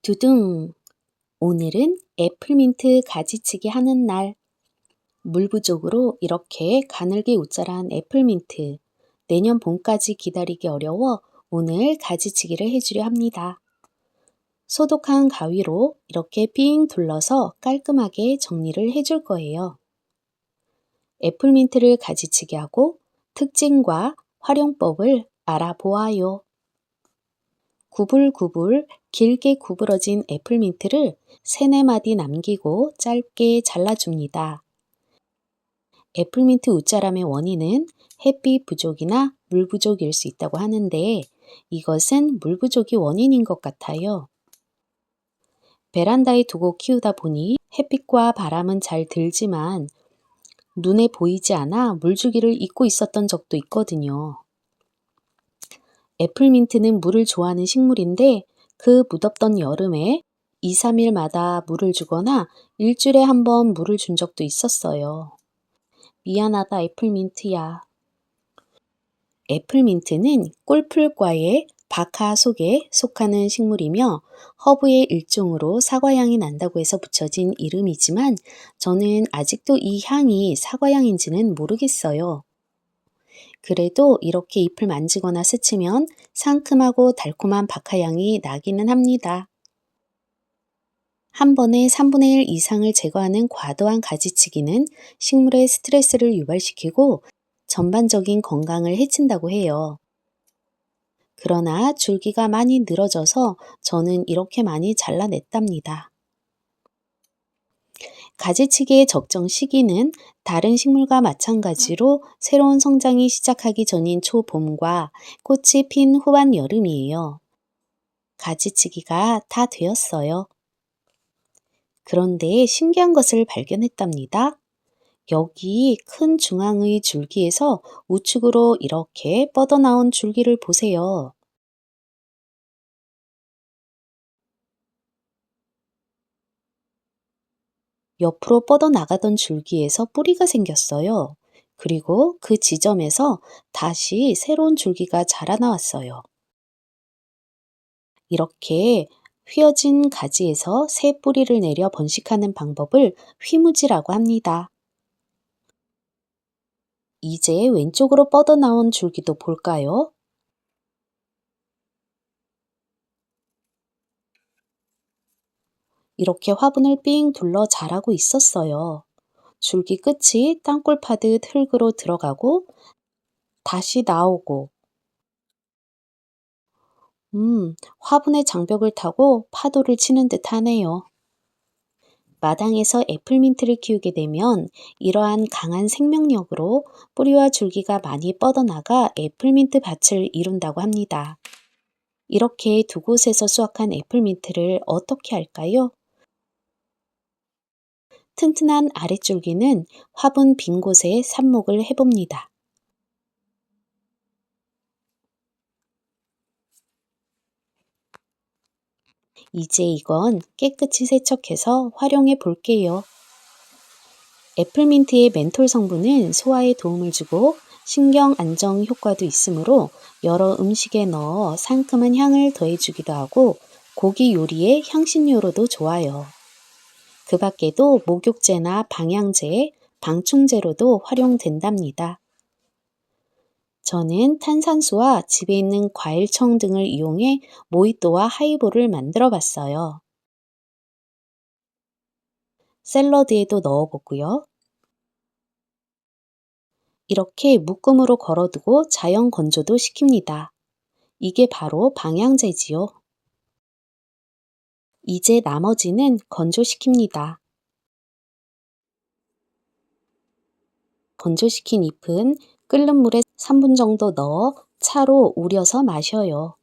두둥! 오늘은 애플민트 가지치기 하는 날. 물 부족으로 이렇게 가늘게 우짜란 애플민트. 내년 봄까지 기다리기 어려워 오늘 가지치기를 해주려 합니다. 소독한 가위로 이렇게 삥 둘러서 깔끔하게 정리를 해줄 거예요. 애플민트를 가지치기 하고 특징과 활용법을 알아보아요. 구불구불 길게 구부러진 애플민트를 3-4마디 남기고 짧게 잘라줍니다. 애플민트 우짜람의 원인은 햇빛 부족이나 물 부족일 수 있다고 하는데 이것은 물 부족이 원인인 것 같아요. 베란다에 두고 키우다 보니 햇빛과 바람은 잘 들지만 눈에 보이지 않아 물주기를 잊고 있었던 적도 있거든요. 애플민트는 물을 좋아하는 식물인데 그 무덥던 여름에 2-3일마다 물을 주거나 일주일에 한 번 물을 준 적도 있었어요. 미안하다 애플민트야. 애플민트는 꿀풀과의 박하 속에 속하는 식물이며 허브의 일종으로 사과향이 난다고 해서 붙여진 이름이지만 저는 아직도 이 향이 사과향인지는 모르겠어요. 그래도 이렇게 잎을 만지거나 스치면 상큼하고 달콤한 박하향이 나기는 합니다. 한 번에 3분의 1 이상을 제거하는 과도한 가지치기는 식물의 스트레스를 유발시키고 전반적인 건강을 해친다고 해요. 그러나 줄기가 많이 늘어져서 저는 이렇게 많이 잘라냈답니다. 가지치기의 적정 시기는 다른 식물과 마찬가지로 새로운 성장이 시작하기 전인 초봄과 꽃이 핀 후반 여름이에요. 가지치기가 다 되었어요. 그런데 신기한 것을 발견했답니다. 여기 큰 중앙의 줄기에서 우측으로 이렇게 뻗어나온 줄기를 보세요. 옆으로 뻗어나가던 줄기에서 뿌리가 생겼어요. 그리고 그 지점에서 다시 새로운 줄기가 자라나왔어요. 이렇게 휘어진 가지에서 새 뿌리를 내려 번식하는 방법을 휘무지라고 합니다. 이제 왼쪽으로 뻗어나온 줄기도 볼까요? 이렇게 화분을 삥 둘러 자라고 있었어요. 줄기 끝이 땅굴 파듯 흙으로 들어가고 다시 나오고 화분의 장벽을 타고 파도를 치는 듯 하네요. 마당에서 애플민트를 키우게 되면 이러한 강한 생명력으로 뿌리와 줄기가 많이 뻗어나가 애플민트 밭을 이룬다고 합니다. 이렇게 두 곳에서 수확한 애플민트를 어떻게 할까요? 튼튼한 아랫줄기는 화분 빈 곳에 삽목을 해봅니다. 이제 이건 깨끗이 세척해서 활용해 볼게요. 애플민트의 멘톨 성분은 소화에 도움을 주고 신경 안정 효과도 있으므로 여러 음식에 넣어 상큼한 향을 더해주기도 하고 고기 요리의 향신료로도 좋아요. 그 밖에도 목욕제나 방향제, 방충제로도 활용된답니다. 저는 탄산수와 집에 있는 과일청 등을 이용해 모히또와 하이볼을 만들어 봤어요. 샐러드에도 넣어보고요. 이렇게 묶음으로 걸어두고 자연 건조도 시킵니다. 이게 바로 방향제지요. 이제 나머지는 건조시킵니다. 건조시킨 잎은 끓는 물에 3분 정도 넣어 차로 우려서 마셔요.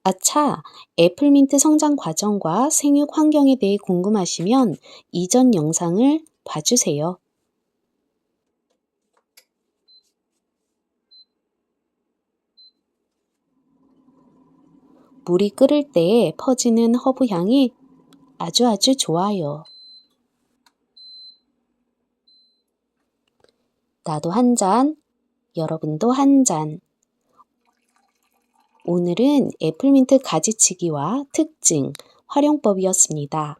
아차! 애플민트 성장 과정과 생육 환경에 대해 궁금하시면 이전 영상을 봐주세요. 물이 끓을 때 퍼지는 허브 향이 아주 좋아요. 나도 한 잔, 여러분도 한 잔. 오늘은 애플민트 가지치기와 특징, 활용법이었습니다.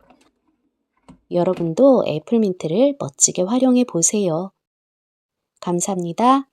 여러분도 애플민트를 멋지게 활용해 보세요. 감사합니다.